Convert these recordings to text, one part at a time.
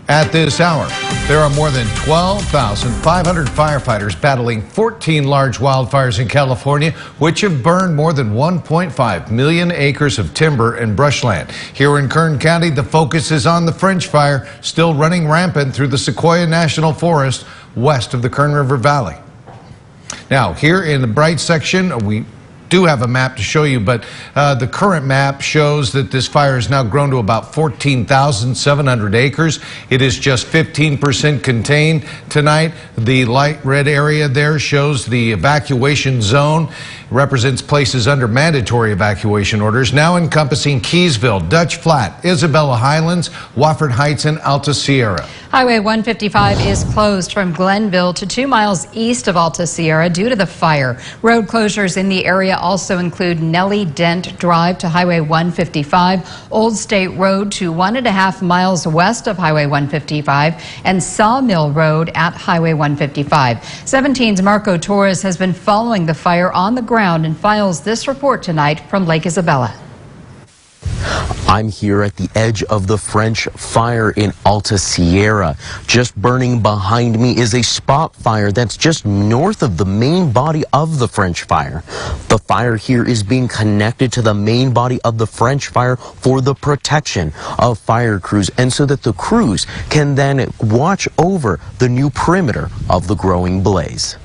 At this hour, there are more than 12,500 firefighters battling 14 large wildfires in California, which have burned more than 1.5 million acres of timber and brushland. Here in Kern County, the focus is on the French fire, still running rampant through the Sequoia National Forest west of the Kern River Valley. Now, here in the bright section, we do have a map to show you, but the current map shows that this fire has now grown to about 14,700 acres. It is just 15% contained tonight. The light red area there shows the evacuation zone. It represents places under mandatory evacuation orders, now encompassing Keysville, Dutch Flat, Isabella Highlands, Wofford Heights, and Alta Sierra. Highway 155 is closed from Glenville to 2 miles east of Alta Sierra due to the fire. Road closures in the area also include Nellie Dent Drive to Highway 155, Old State Road to 1.5 miles west of Highway 155, and Sawmill Road at Highway 155. 17's Marco Torrez has been following the fire on the ground and files this report tonight from Lake Isabella. I'm here at the edge of the French fire in Alta Sierra. Just burning behind me is a spot fire that's just north of the main body of the French fire. The fire here is being connected to the main body of the French fire for the protection of fire crews, and so that the crews can then watch over the new perimeter of the growing blaze.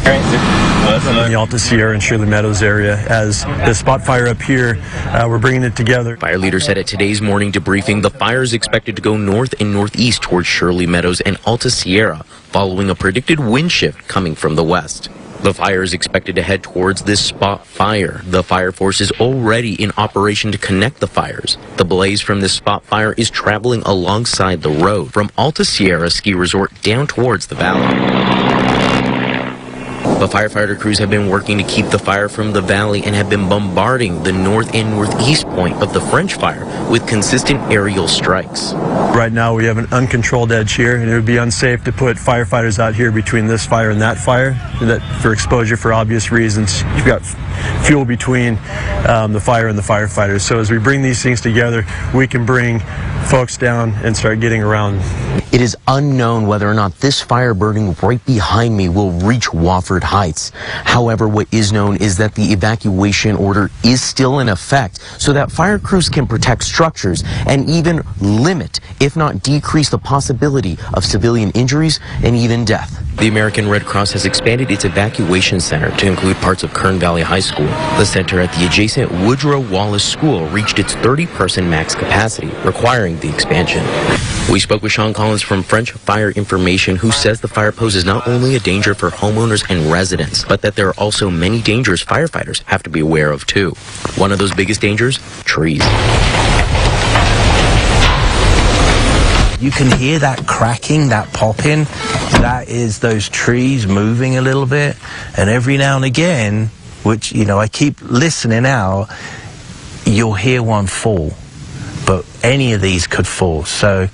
In the Alta Sierra and Shirley Meadows area. As the spot fire up here, we're bringing it together. Fire leader said at today's morning debriefing the fire is expected to go north and northeast towards Shirley Meadows and Alta Sierra, following a predicted wind shift coming from the west. The fire is expected to head towards this spot fire. The fire force is already in operation to connect the fires. The blaze from this spot fire is traveling alongside the road from Alta Sierra Ski Resort down towards the valley. The firefighter crews have been working to keep the fire from the valley and have been bombarding the north and northeast point of the French fire with consistent aerial strikes. Right now we have an uncontrolled edge here, and it would be unsafe to put firefighters out here between this fire and that fire for exposure for obvious reasons. You've got fuel between the fire and the firefighters. So as we bring these things together, we can bring folks down and start getting around. It is unknown whether or not this fire burning right behind me will reach Wofford Heights. However, what is known is that the evacuation order is still in effect so that fire crews can protect structures and even limit, if not decrease, the possibility of civilian injuries and even death. The American Red Cross has expanded its evacuation center to include parts of Kern Valley High School. The center at the adjacent Woodrow Wallace School reached its 30-person max capacity, requiring the expansion. We spoke with Sean Collins from French Fire Information, who says the fire poses not only a danger for homeowners and residents, but that there are also many dangers firefighters have to be aware of too. One of those biggest dangers? Trees. You can hear that cracking, that popping. That is those trees moving a little bit. And every now and again, which, you know, I keep listening out, you'll hear one fall. But any of these could fall. So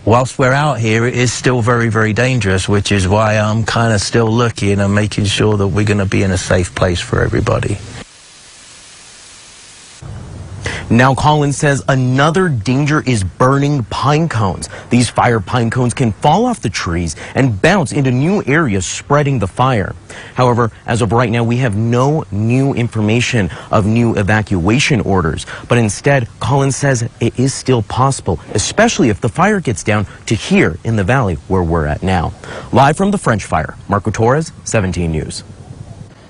whilst we're out here, it is still very, very dangerous, which is why I'm kind of still looking and making sure that we're going to be in a safe place for everybody. Now, Collins says another danger is burning pine cones. These fire pine cones can fall off the trees and bounce into new areas, spreading the fire. However, as of right now, we have no new information of new evacuation orders. But instead, Collins says it is still possible, especially if the fire gets down to here in the valley where we're at now. Live from the French fire, Marco Torrez, 17 News.